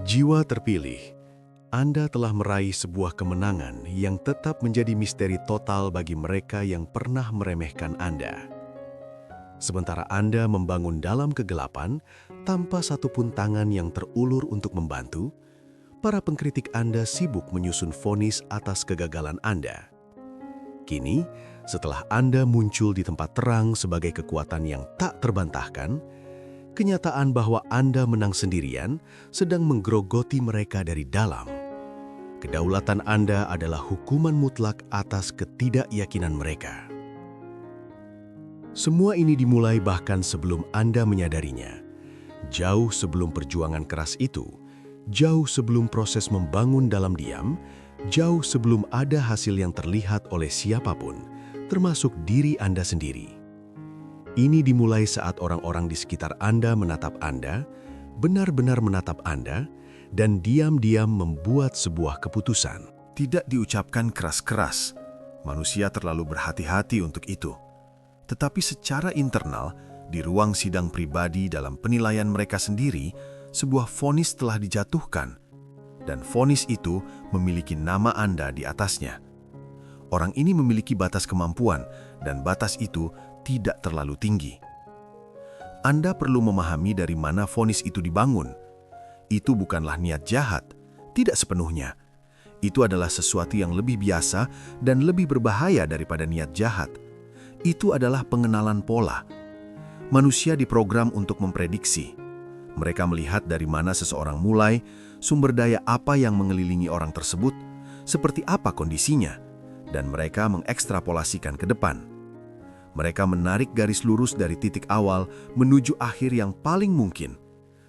Jiwa terpilih, Anda telah meraih sebuah kemenangan yang tetap menjadi misteri total bagi mereka yang pernah meremehkan Anda. Sementara Anda membangun dalam kegelapan, tanpa satupun tangan yang terulur untuk membantu, para pengkritik Anda sibuk menyusun vonis atas kegagalan Anda. Kini, setelah Anda muncul di tempat terang sebagai kekuatan yang tak terbantahkan, kenyataan bahwa Anda menang sendirian sedang menggerogoti mereka dari dalam. Kedaulatan Anda adalah hukuman mutlak atas ketidakyakinan mereka. Semua ini dimulai bahkan sebelum Anda menyadarinya. Jauh sebelum perjuangan keras itu, jauh sebelum proses membangun dalam diam, jauh sebelum ada hasil yang terlihat oleh siapapun, termasuk diri Anda sendiri. Ini dimulai saat orang-orang di sekitar Anda menatap Anda, benar-benar menatap Anda, dan diam-diam membuat sebuah keputusan. Tidak diucapkan keras-keras, manusia terlalu berhati-hati untuk itu. Tetapi secara internal, di ruang sidang pribadi dalam penilaian mereka sendiri, sebuah vonis telah dijatuhkan, dan vonis itu memiliki nama Anda di atasnya. Orang ini memiliki batas kemampuan, dan batas itu tidak terlalu tinggi. Anda perlu memahami dari mana vonis itu dibangun. Itu bukanlah niat jahat, tidak sepenuhnya. Itu adalah sesuatu yang lebih biasa dan lebih berbahaya daripada niat jahat. Itu adalah pengenalan pola. Manusia diprogram untuk memprediksi. Mereka melihat dari mana seseorang mulai, sumber daya apa yang mengelilingi orang tersebut, seperti apa kondisinya, dan mereka mengekstrapolasikan ke depan. Mereka menarik garis lurus dari titik awal menuju akhir yang paling mungkin,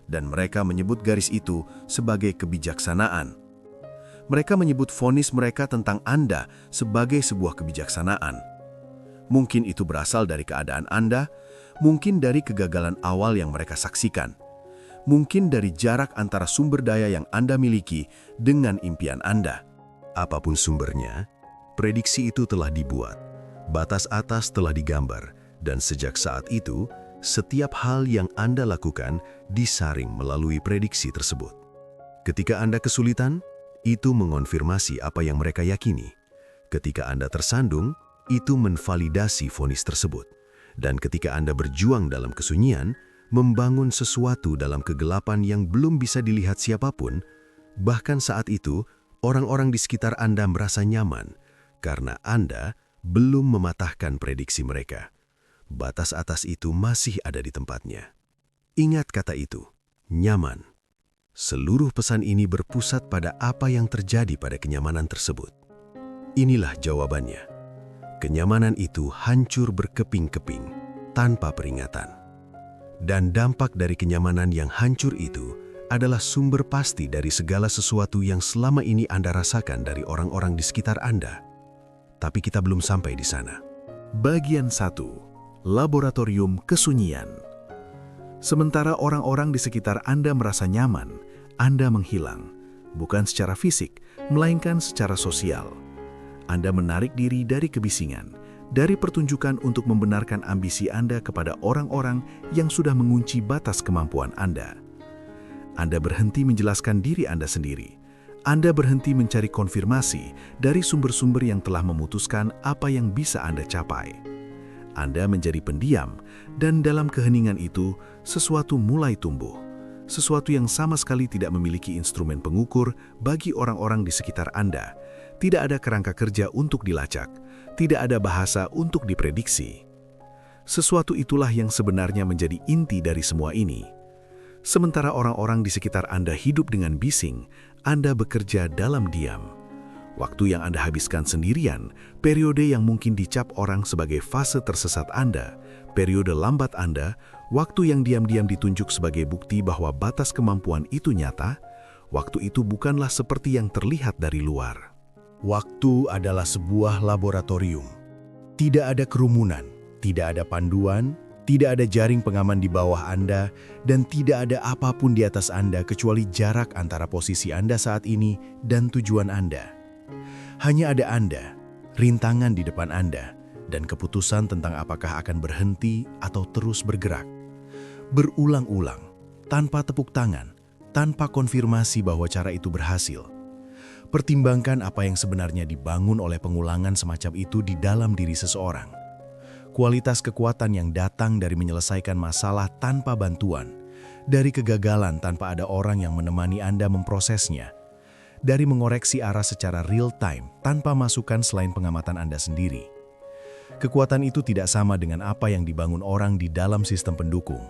dan mereka menyebut garis itu sebagai kebijaksanaan. Mereka menyebut vonis mereka tentang Anda sebagai sebuah kebijaksanaan. Mungkin itu berasal dari keadaan Anda, mungkin dari kegagalan awal yang mereka saksikan, mungkin dari jarak antara sumber daya yang Anda miliki dengan impian Anda. Apapun sumbernya, prediksi itu telah dibuat. Batas atas telah digambar, dan sejak saat itu, setiap hal yang Anda lakukan disaring melalui prediksi tersebut. Ketika Anda kesulitan, itu mengonfirmasi apa yang mereka yakini. Ketika Anda tersandung, itu menvalidasi vonis tersebut. Dan ketika Anda berjuang dalam kesunyian, membangun sesuatu dalam kegelapan yang belum bisa dilihat siapapun, bahkan saat itu, orang-orang di sekitar Anda merasa nyaman, karena Anda belum mematahkan prediksi mereka. Batas atas itu masih ada di tempatnya. Ingat kata itu, nyaman. Seluruh pesan ini berpusat pada apa yang terjadi pada kenyamanan tersebut. Inilah jawabannya. Kenyamanan itu hancur berkeping-keping, tanpa peringatan. Dan dampak dari kenyamanan yang hancur itu adalah sumber pasti dari segala sesuatu yang selama ini Anda rasakan dari orang-orang di sekitar Anda. Tapi kita belum sampai di sana. Bagian 1. Laboratorium kesunyian. Sementara orang-orang di sekitar Anda merasa nyaman, Anda menghilang, bukan secara fisik, melainkan secara sosial. Anda menarik diri dari kebisingan, dari pertunjukan untuk membenarkan ambisi Anda kepada orang-orang yang sudah mengunci batas kemampuan Anda. Anda berhenti menjelaskan diri Anda sendiri. Anda berhenti mencari konfirmasi dari sumber-sumber yang telah memutuskan apa yang bisa Anda capai. Anda menjadi pendiam, dan dalam keheningan itu, sesuatu mulai tumbuh. Sesuatu yang sama sekali tidak memiliki instrumen pengukur bagi orang-orang di sekitar Anda. Tidak ada kerangka kerja untuk dilacak, tidak ada bahasa untuk diprediksi. Sesuatu itulah yang sebenarnya menjadi inti dari semua ini. Sementara orang-orang di sekitar Anda hidup dengan bising, Anda bekerja dalam diam. Waktu yang Anda habiskan sendirian, periode yang mungkin dicap orang sebagai fase tersesat Anda, periode lambat Anda, waktu yang diam-diam ditunjuk sebagai bukti bahwa batas kemampuan itu nyata, waktu itu bukanlah seperti yang terlihat dari luar. Waktu adalah sebuah laboratorium. Tidak ada kerumunan, tidak ada panduan, tidak ada jaring pengaman di bawah Anda, dan tidak ada apapun di atas Anda kecuali jarak antara posisi Anda saat ini dan tujuan Anda. Hanya ada Anda, rintangan di depan Anda, dan keputusan tentang apakah akan berhenti atau terus bergerak. Berulang-ulang, tanpa tepuk tangan, tanpa konfirmasi bahwa cara itu berhasil. Pertimbangkan apa yang sebenarnya dibangun oleh pengulangan semacam itu di dalam diri seseorang. Kualitas kekuatan yang datang dari menyelesaikan masalah tanpa bantuan, dari kegagalan tanpa ada orang yang menemani Anda memprosesnya, dari mengoreksi arah secara real time tanpa masukan selain pengamatan Anda sendiri. Kekuatan itu tidak sama dengan apa yang dibangun orang di dalam sistem pendukung.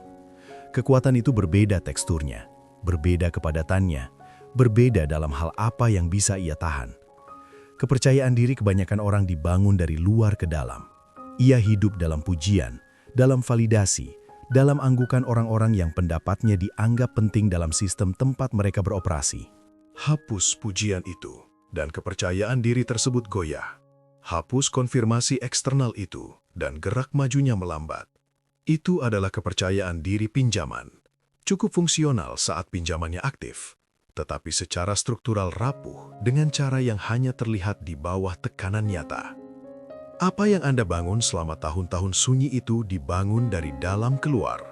Kekuatan itu berbeda teksturnya, berbeda kepadatannya, berbeda dalam hal apa yang bisa ia tahan. Kepercayaan diri kebanyakan orang dibangun dari luar ke dalam. Ia hidup dalam pujian, dalam validasi, dalam anggukan orang-orang yang pendapatnya dianggap penting dalam sistem tempat mereka beroperasi. Hapus pujian itu, dan kepercayaan diri tersebut goyah. Hapus konfirmasi eksternal itu, dan gerak majunya melambat. Itu adalah kepercayaan diri pinjaman. Cukup fungsional saat pinjamannya aktif, tetapi secara struktural rapuh dengan cara yang hanya terlihat di bawah tekanan nyata. Apa yang Anda bangun selama tahun-tahun sunyi itu dibangun dari dalam keluar.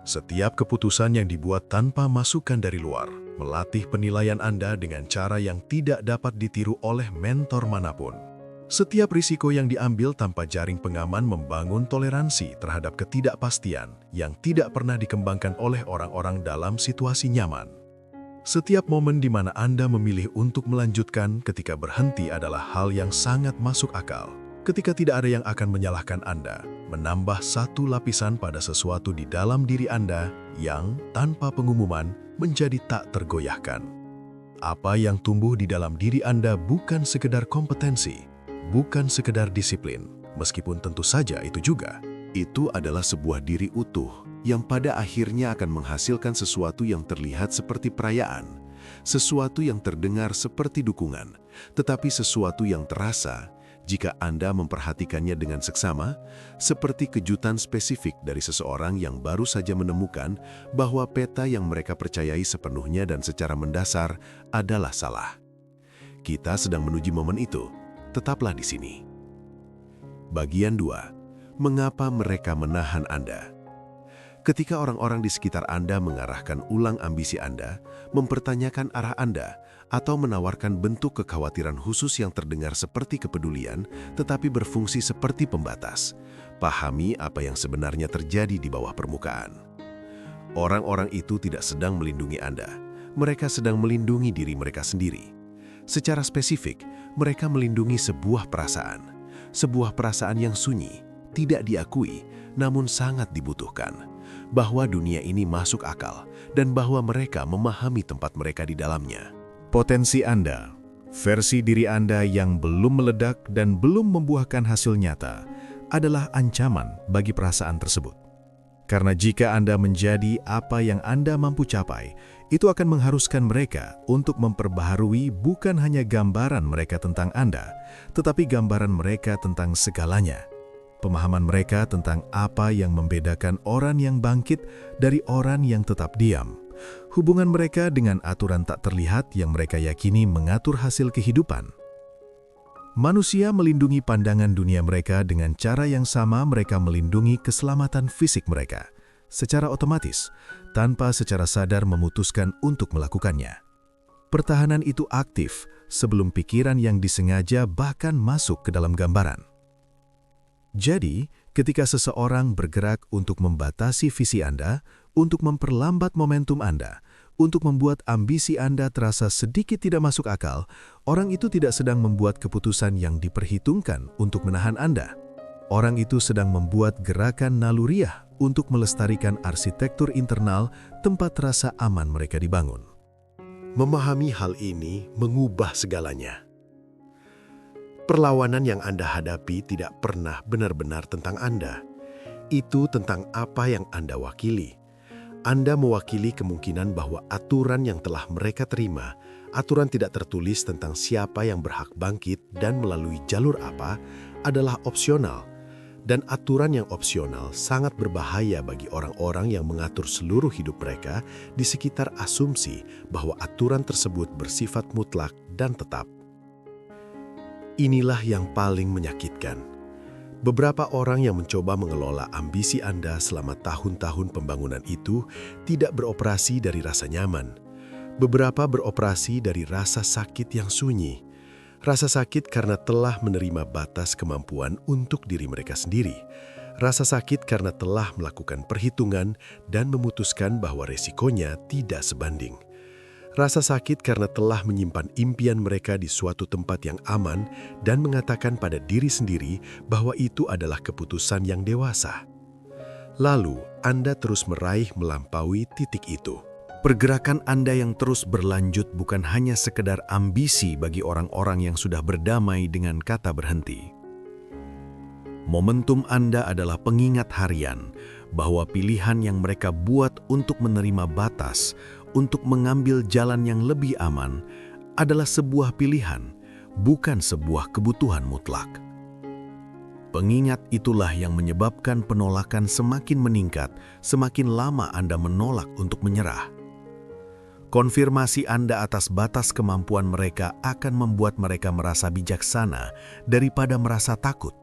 Setiap keputusan yang dibuat tanpa masukan dari luar melatih penilaian Anda dengan cara yang tidak dapat ditiru oleh mentor manapun. Setiap risiko yang diambil tanpa jaring pengaman membangun toleransi terhadap ketidakpastian yang tidak pernah dikembangkan oleh orang-orang dalam situasi nyaman. Setiap momen di mana Anda memilih untuk melanjutkan ketika berhenti adalah hal yang sangat masuk akal. Ketika tidak ada yang akan menyalahkan Anda, menambah satu lapisan pada sesuatu di dalam diri Anda yang, tanpa pengumuman, menjadi tak tergoyahkan. Apa yang tumbuh di dalam diri Anda bukan sekedar kompetensi, bukan sekedar disiplin, meskipun tentu saja itu juga. Itu adalah sebuah diri utuh yang pada akhirnya akan menghasilkan sesuatu yang terlihat seperti perayaan, sesuatu yang terdengar seperti dukungan, tetapi sesuatu yang terasa jika Anda memperhatikannya dengan seksama, seperti kejutan spesifik dari seseorang yang baru saja menemukan bahwa peta yang mereka percayai sepenuhnya dan secara mendasar adalah salah. Kita sedang menuju momen itu. Tetaplah di sini. Bagian 2. Mengapa mereka menahan Anda? Ketika orang-orang di sekitar Anda mengarahkan ulang ambisi Anda, mempertanyakan arah Anda, atau menawarkan bentuk kekhawatiran khusus yang terdengar seperti kepedulian, tetapi berfungsi seperti pembatas, pahami apa yang sebenarnya terjadi di bawah permukaan. Orang-orang itu tidak sedang melindungi Anda. Mereka sedang melindungi diri mereka sendiri. Secara spesifik, mereka melindungi sebuah perasaan yang sunyi, tidak diakui, namun sangat dibutuhkan, bahwa dunia ini masuk akal dan bahwa mereka memahami tempat mereka di dalamnya. Potensi Anda, versi diri Anda yang belum meledak dan belum membuahkan hasil nyata, adalah ancaman bagi perasaan tersebut. Karena jika Anda menjadi apa yang Anda mampu capai, itu akan mengharuskan mereka untuk memperbaharui bukan hanya gambaran mereka tentang Anda, tetapi gambaran mereka tentang segalanya. Pemahaman mereka tentang apa yang membedakan orang yang bangkit dari orang yang tetap diam. Hubungan mereka dengan aturan tak terlihat yang mereka yakini mengatur hasil kehidupan. Manusia melindungi pandangan dunia mereka dengan cara yang sama mereka melindungi keselamatan fisik mereka, secara otomatis, tanpa secara sadar memutuskan untuk melakukannya. Pertahanan itu aktif sebelum pikiran yang disengaja bahkan masuk ke dalam gambaran. Jadi, ketika seseorang bergerak untuk membatasi visi Anda, untuk memperlambat momentum Anda, untuk membuat ambisi Anda terasa sedikit tidak masuk akal, orang itu tidak sedang membuat keputusan yang diperhitungkan untuk menahan Anda. Orang itu sedang membuat gerakan naluriah untuk melestarikan arsitektur internal tempat rasa aman mereka dibangun. Memahami hal ini mengubah segalanya. Perlawanan yang Anda hadapi tidak pernah benar-benar tentang Anda. Itu tentang apa yang Anda wakili. Anda mewakili kemungkinan bahwa aturan yang telah mereka terima, aturan tidak tertulis tentang siapa yang berhak bangkit dan melalui jalur apa, adalah opsional. Dan aturan yang opsional sangat berbahaya bagi orang-orang yang mengatur seluruh hidup mereka di sekitar asumsi bahwa aturan tersebut bersifat mutlak dan tetap. Inilah yang paling menyakitkan. Beberapa orang yang mencoba mengelola ambisi Anda selama tahun-tahun pembangunan itu tidak beroperasi dari rasa nyaman. Beberapa beroperasi dari rasa sakit yang sunyi. Rasa sakit karena telah menerima batas kemampuan untuk diri mereka sendiri. Rasa sakit karena telah melakukan perhitungan dan memutuskan bahwa resikonya tidak sebanding. Rasa sakit karena telah menyimpan impian mereka di suatu tempat yang aman dan mengatakan pada diri sendiri bahwa itu adalah keputusan yang dewasa. Lalu, Anda terus meraih melampaui titik itu. Pergerakan Anda yang terus berlanjut bukan hanya sekedar ambisi bagi orang-orang yang sudah berdamai dengan kata berhenti. Momentum Anda adalah pengingat harian bahwa pilihan yang mereka buat untuk menerima batas, untuk mengambil jalan yang lebih aman, adalah sebuah pilihan, bukan sebuah kebutuhan mutlak. Pengingat itulah yang menyebabkan penolakan semakin meningkat, semakin lama Anda menolak untuk menyerah. Konfirmasi Anda atas batas kemampuan mereka akan membuat mereka merasa bijaksana daripada merasa takut.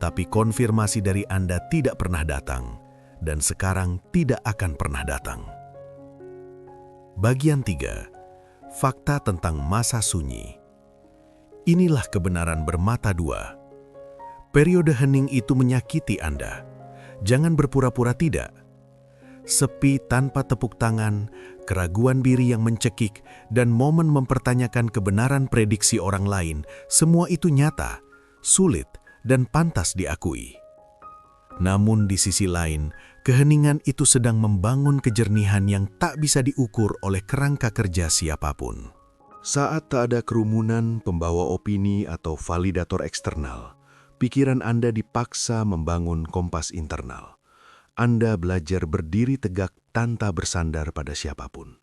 Tapi konfirmasi dari Anda tidak pernah datang, dan sekarang tidak akan pernah datang. Bagian 3. Fakta tentang masa sunyi. Inilah kebenaran bermata dua. Periode hening itu menyakiti Anda. Jangan berpura-pura tidak. Sepi tanpa tepuk tangan, keraguan diri yang mencekik, dan momen mempertanyakan kebenaran prediksi orang lain, semua itu nyata, sulit, dan pantas diakui. Namun di sisi lain, keheningan itu sedang membangun kejernihan yang tak bisa diukur oleh kerangka kerja siapapun. Saat tak ada kerumunan, pembawa opini, atau validator eksternal, pikiran Anda dipaksa membangun kompas internal. Anda belajar berdiri tegak tanpa bersandar pada siapapun.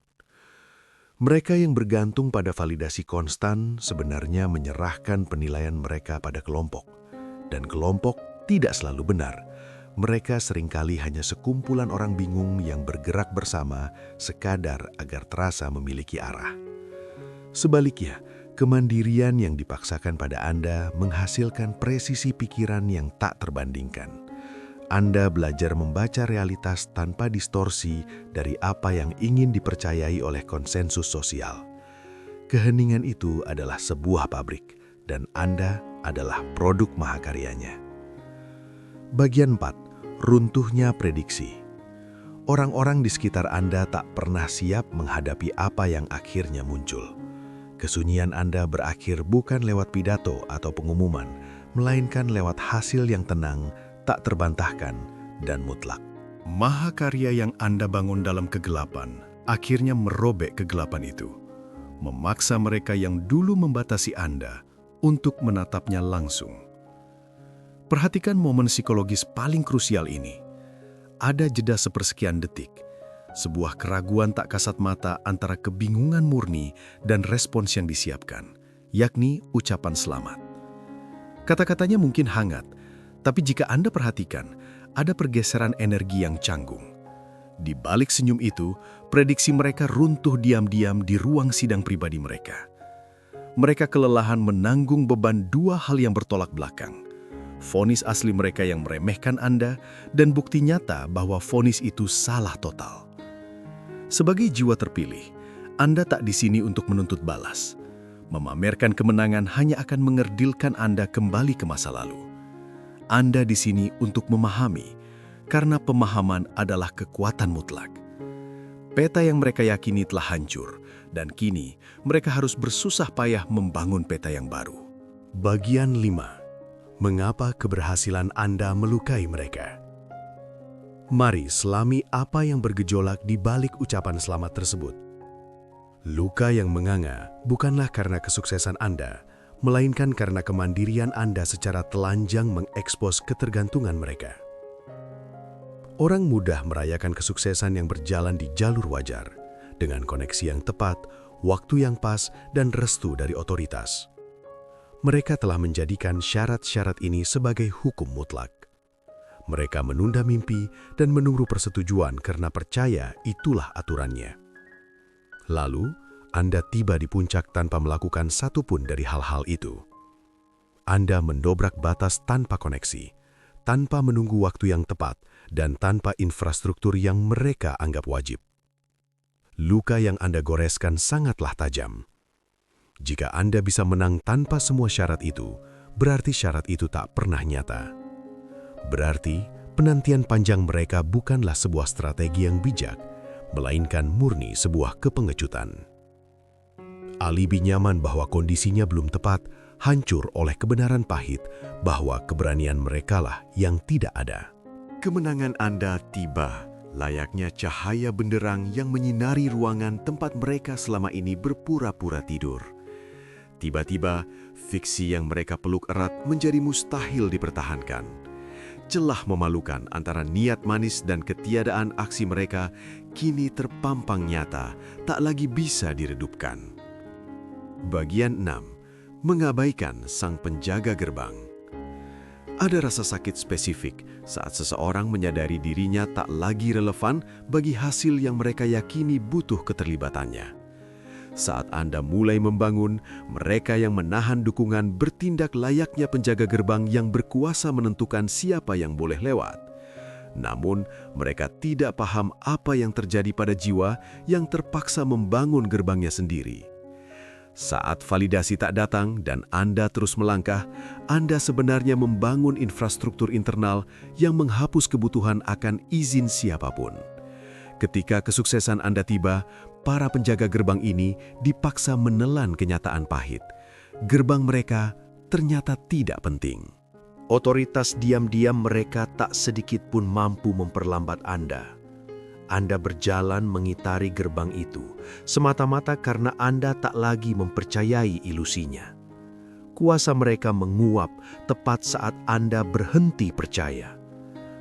Mereka yang bergantung pada validasi konstan sebenarnya menyerahkan penilaian mereka pada kelompok. Dan kelompok tidak selalu benar. Mereka seringkali hanya sekumpulan orang bingung yang bergerak bersama sekadar agar terasa memiliki arah. Sebaliknya, kemandirian yang dipaksakan pada Anda menghasilkan presisi pikiran yang tak terbandingkan. Anda belajar membaca realitas tanpa distorsi dari apa yang ingin dipercayai oleh konsensus sosial. Keheningan itu adalah sebuah pabrik, dan Anda adalah produk mahakaryanya. Bagian 4. Runtuhnya prediksi. Orang-orang di sekitar Anda tak pernah siap menghadapi apa yang akhirnya muncul. Kesunyian Anda berakhir bukan lewat pidato atau pengumuman, melainkan lewat hasil yang tenang, tak terbantahkan, dan mutlak. Mahakarya yang Anda bangun dalam kegelapan akhirnya merobek kegelapan itu, memaksa mereka yang dulu membatasi Anda untuk menatapnya langsung. Perhatikan momen psikologis paling krusial ini. Ada jeda sepersekian detik, sebuah keraguan tak kasat mata antara kebingungan murni dan respons yang disiapkan, yakni ucapan selamat. Kata-katanya mungkin hangat, tapi jika Anda perhatikan, ada pergeseran energi yang canggung. Di balik senyum itu, prediksi mereka runtuh diam-diam di ruang sidang pribadi mereka. Mereka kelelahan menanggung beban dua hal yang bertolak belakang. Vonis asli mereka yang meremehkan Anda, dan bukti nyata bahwa vonis itu salah total. Sebagai jiwa terpilih, Anda tak di sini untuk menuntut balas. Memamerkan kemenangan hanya akan mengerdilkan Anda kembali ke masa lalu. Anda di sini untuk memahami, karena pemahaman adalah kekuatan mutlak. Peta yang mereka yakini telah hancur, dan kini mereka harus bersusah payah membangun peta yang baru. Bagian 5. Mengapa keberhasilan Anda melukai mereka? Mari selami apa yang bergejolak di balik ucapan selamat tersebut. Luka yang menganga bukanlah karena kesuksesan Anda, melainkan karena kemandirian Anda secara telanjang mengekspos ketergantungan mereka. Orang mudah merayakan kesuksesan yang berjalan di jalur wajar, dengan koneksi yang tepat, waktu yang pas, dan restu dari otoritas. Mereka telah menjadikan syarat-syarat ini sebagai hukum mutlak. Mereka menunda mimpi dan menunggu persetujuan karena percaya itulah aturannya. Lalu, Anda tiba di puncak tanpa melakukan satupun dari hal-hal itu. Anda mendobrak batas tanpa koneksi, tanpa menunggu waktu yang tepat, dan tanpa infrastruktur yang mereka anggap wajib. luka yang Anda goreskan sangatlah tajam. Jika Anda bisa menang tanpa semua syarat itu, berarti syarat itu tak pernah nyata. Berarti penantian panjang mereka bukanlah sebuah strategi yang bijak, melainkan murni sebuah kepengecutan. Alibi nyaman bahwa kondisinya belum tepat hancur oleh kebenaran pahit bahwa keberanian merekalah yang tidak ada. Kemenangan Anda tiba, layaknya cahaya benderang yang menyinari ruangan tempat mereka selama ini berpura-pura tidur. Tiba-tiba, fiksi yang mereka peluk erat menjadi mustahil dipertahankan. Celah memalukan antara niat manis dan ketiadaan aksi mereka kini terpampang nyata, tak lagi bisa diredupkan. Bagian 6. Mengabaikan sang penjaga gerbang. Ada rasa sakit spesifik saat seseorang menyadari dirinya tak lagi relevan bagi hasil yang mereka yakini butuh keterlibatannya. Saat Anda mulai membangun, mereka yang menahan dukungan bertindak layaknya penjaga gerbang yang berkuasa menentukan siapa yang boleh lewat. Namun, mereka tidak paham apa yang terjadi pada jiwa yang terpaksa membangun gerbangnya sendiri. Saat validasi tak datang dan Anda terus melangkah, Anda sebenarnya membangun infrastruktur internal yang menghapus kebutuhan akan izin siapapun. Ketika kesuksesan Anda tiba, para penjaga gerbang ini dipaksa menelan kenyataan pahit. Gerbang mereka ternyata tidak penting. Otoritas diam-diam mereka tak sedikit pun mampu memperlambat Anda. Anda berjalan mengitari gerbang itu, semata-mata karena Anda tak lagi mempercayai ilusinya. Kuasa mereka menguap tepat saat Anda berhenti percaya.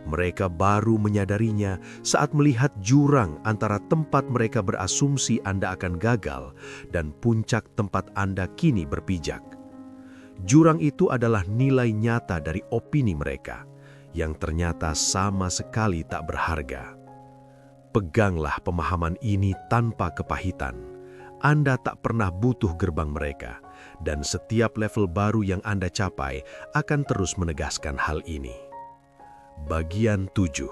Mereka baru menyadarinya saat melihat jurang antara tempat mereka berasumsi Anda akan gagal dan puncak tempat Anda kini berpijak. Jurang itu adalah nilai nyata dari opini mereka, yang ternyata sama sekali tak berharga. Peganglah pemahaman ini tanpa kepahitan. Anda tak pernah butuh gerbang mereka, dan setiap level baru yang Anda capai akan terus menegaskan hal ini. Bagian 7.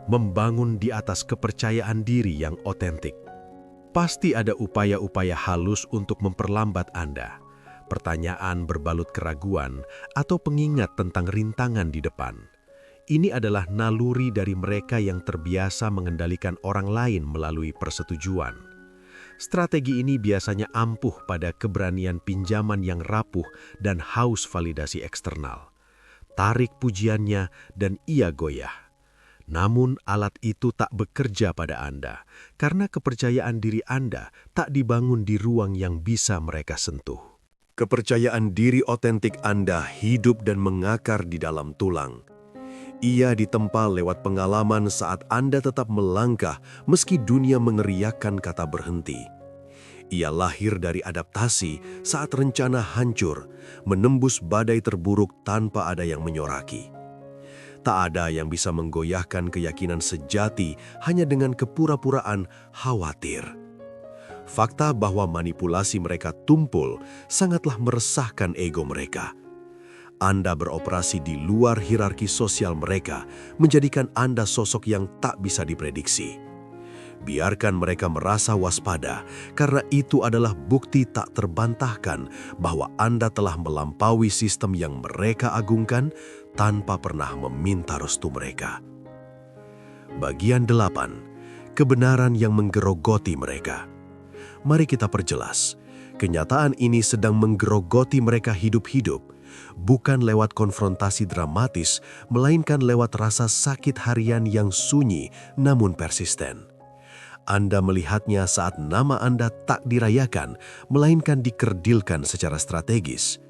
Membangun di atas kepercayaan diri yang otentik. Pasti ada upaya-upaya halus untuk memperlambat Anda. Pertanyaan berbalut keraguan atau pengingat tentang rintangan di depan. Ini adalah naluri dari mereka yang terbiasa mengendalikan orang lain melalui persetujuan. Strategi ini biasanya ampuh pada keberanian pinjaman yang rapuh dan haus validasi eksternal. Tarik pujiannya dan ia goyah. Namun alat itu tak bekerja pada Anda, karena kepercayaan diri Anda tak dibangun di ruang yang bisa mereka sentuh. Kepercayaan diri otentik Anda hidup dan mengakar di dalam tulang. Ia ditempa lewat pengalaman saat Anda tetap melangkah meski dunia meneriakkan kata berhenti. Ia lahir dari adaptasi saat rencana hancur, menembus badai terburuk tanpa ada yang menyoraki. Tak ada yang bisa menggoyahkan keyakinan sejati hanya dengan kepura-puraan khawatir. Fakta bahwa manipulasi mereka tumpul sangatlah meresahkan ego mereka. Anda beroperasi di luar hierarki sosial mereka, menjadikan Anda sosok yang tak bisa diprediksi. Biarkan mereka merasa waspada, karena itu adalah bukti tak terbantahkan bahwa Anda telah melampaui sistem yang mereka agungkan tanpa pernah meminta restu mereka. Bagian 8. Kebenaran yang menggerogoti mereka. Mari kita perjelas. Kenyataan ini sedang menggerogoti mereka hidup-hidup, bukan lewat konfrontasi dramatis, melainkan lewat rasa sakit harian yang sunyi namun persisten. Anda melihatnya saat nama Anda tak dirayakan, melainkan dikerdilkan secara strategis.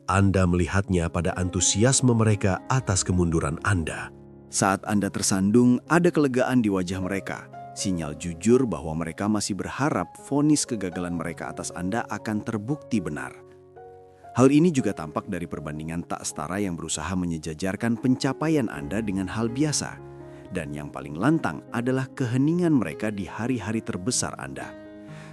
Anda melihatnya pada antusiasme mereka atas kemunduran Anda. Saat Anda tersandung, ada kelegaan di wajah mereka. Sinyal jujur bahwa mereka masih berharap vonis kegagalan mereka atas Anda akan terbukti benar. Hal ini juga tampak dari perbandingan tak setara yang berusaha menyejajarkan pencapaian Anda dengan hal biasa. Dan yang paling lantang adalah keheningan mereka di hari-hari terbesar Anda.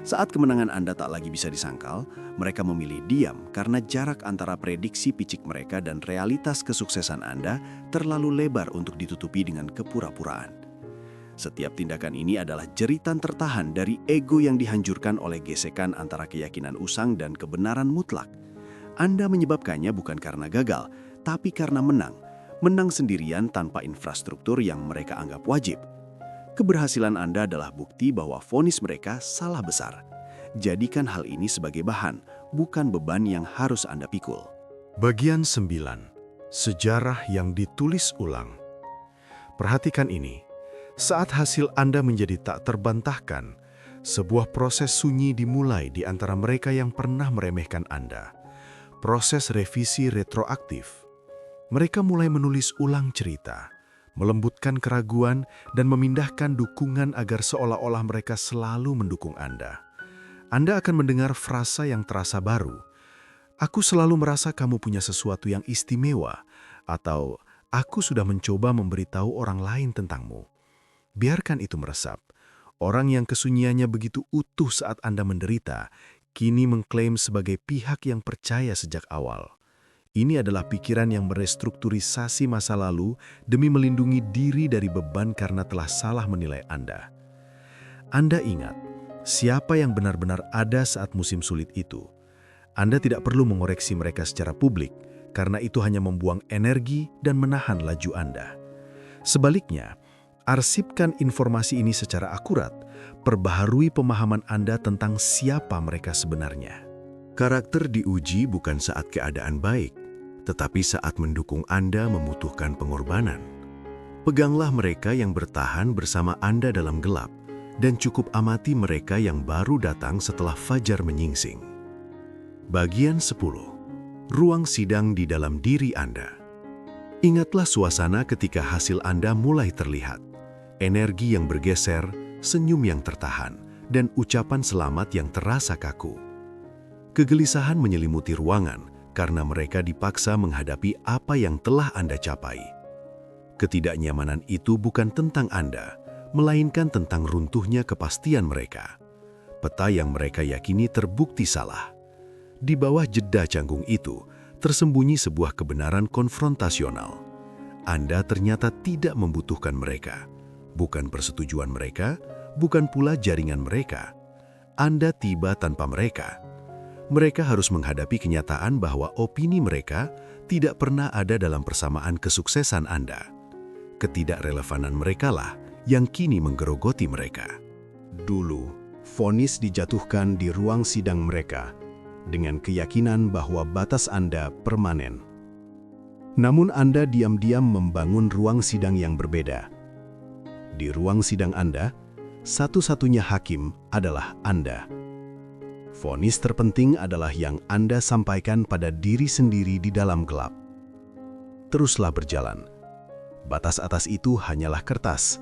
Saat kemenangan Anda tak lagi bisa disangkal, mereka memilih diam karena jarak antara prediksi picik mereka dan realitas kesuksesan Anda terlalu lebar untuk ditutupi dengan kepura-puraan. Setiap tindakan ini adalah jeritan tertahan dari ego yang dihancurkan oleh gesekan antara keyakinan usang dan kebenaran mutlak. Anda menyebabkannya bukan karena gagal, tapi karena menang. Menang sendirian tanpa infrastruktur yang mereka anggap wajib. Keberhasilan Anda adalah bukti bahwa vonis mereka salah besar. Jadikan hal ini sebagai bahan, bukan beban yang harus Anda pikul. Bagian 9. Sejarah yang ditulis ulang. Perhatikan ini. Saat hasil Anda menjadi tak terbantahkan, sebuah proses sunyi dimulai di antara mereka yang pernah meremehkan Anda. Proses revisi retroaktif. Mereka mulai menulis ulang cerita, melembutkan keraguan, dan memindahkan dukungan agar seolah-olah mereka selalu mendukung Anda. Anda akan mendengar frasa yang terasa baru. "Aku selalu merasa kamu punya sesuatu yang istimewa," atau "Aku sudah mencoba memberitahu orang lain tentangmu." Biarkan itu meresap. Orang yang kesunyiannya begitu utuh saat Anda menderita, kini mengklaim sebagai pihak yang percaya sejak awal. Ini adalah pikiran yang merestrukturisasi masa lalu demi melindungi diri dari beban karena telah salah menilai Anda. Anda ingat, siapa yang benar-benar ada saat musim sulit itu. Anda tidak perlu mengoreksi mereka secara publik, karena itu hanya membuang energi dan menahan laju Anda. Sebaliknya, arsipkan informasi ini secara akurat, perbaharui pemahaman Anda tentang siapa mereka sebenarnya. Karakter diuji bukan saat keadaan baik, tetapi saat mendukung Anda membutuhkan pengorbanan. Peganglah mereka yang bertahan bersama Anda dalam gelap, dan cukup amati mereka yang baru datang setelah fajar menyingsing. Bagian 10. Ruang sidang di dalam diri Anda. Ingatlah suasana ketika hasil Anda mulai terlihat. Energi yang bergeser, senyum yang tertahan, dan ucapan selamat yang terasa kaku. Kegelisahan menyelimuti ruangan karena mereka dipaksa menghadapi apa yang telah Anda capai. Ketidaknyamanan itu bukan tentang Anda, melainkan tentang runtuhnya kepastian mereka. Peta yang mereka yakini terbukti salah. Di bawah jeda canggung itu, tersembunyi sebuah kebenaran konfrontasional. Anda ternyata tidak membutuhkan mereka. Bukan persetujuan mereka, bukan pula jaringan mereka. Anda tiba tanpa mereka. Mereka harus menghadapi kenyataan bahwa opini mereka tidak pernah ada dalam persamaan kesuksesan Anda. Ketidakrelevanan merekalah yang kini menggerogoti mereka. Dulu, vonis dijatuhkan di ruang sidang mereka dengan keyakinan bahwa batas Anda permanen. Namun Anda diam-diam membangun ruang sidang yang berbeda. Di ruang sidang Anda, satu-satunya hakim adalah Anda. Vonis terpenting adalah yang Anda sampaikan pada diri sendiri di dalam gelap. Teruslah berjalan. Batas atas itu hanyalah kertas.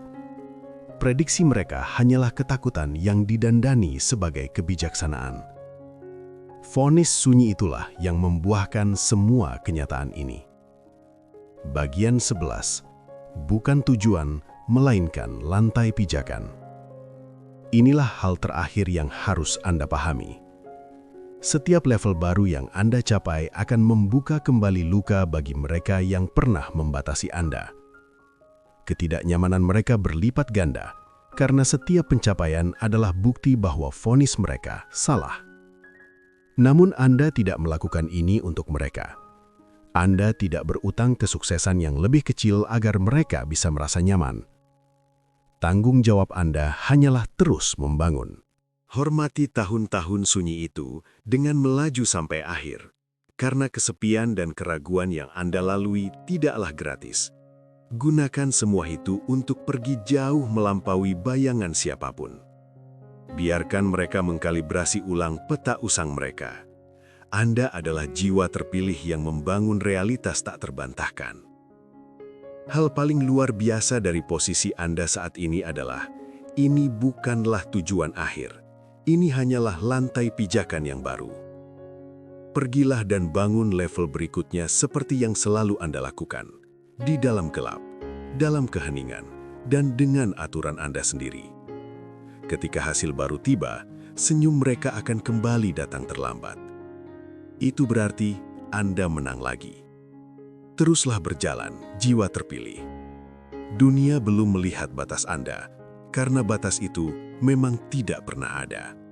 Prediksi mereka hanyalah ketakutan yang didandani sebagai kebijaksanaan. Vonis sunyi itulah yang membuahkan semua kenyataan ini. Bagian 11. Bukan tujuan, melainkan lantai pijakan. Inilah hal terakhir yang harus Anda pahami. Setiap level baru yang Anda capai akan membuka kembali luka bagi mereka yang pernah membatasi Anda. Ketidaknyamanan mereka berlipat ganda, karena setiap pencapaian adalah bukti bahwa vonis mereka salah. Namun Anda tidak melakukan ini untuk mereka. Anda tidak berutang kesuksesan yang lebih kecil agar mereka bisa merasa nyaman. Tanggung jawab Anda hanyalah terus membangun. Hormati tahun-tahun sunyi itu dengan melaju sampai akhir, karena kesepian dan keraguan yang Anda lalui tidaklah gratis. Gunakan semua itu untuk pergi jauh melampaui bayangan siapapun. Biarkan mereka mengkalibrasi ulang peta usang mereka. Anda adalah jiwa terpilih yang membangun realitas tak terbantahkan. Hal paling luar biasa dari posisi Anda saat ini adalah, ini bukanlah tujuan akhir. Ini hanyalah lantai pijakan yang baru. Pergilah dan bangun level berikutnya seperti yang selalu Anda lakukan. Di dalam gelap, dalam keheningan, dan dengan aturan Anda sendiri. Ketika hasil baru tiba, senyum mereka akan kembali datang terlambat. Itu berarti Anda menang lagi. Teruslah berjalan, jiwa terpilih. Dunia belum melihat batas Anda, karena batas itu memang tidak pernah ada.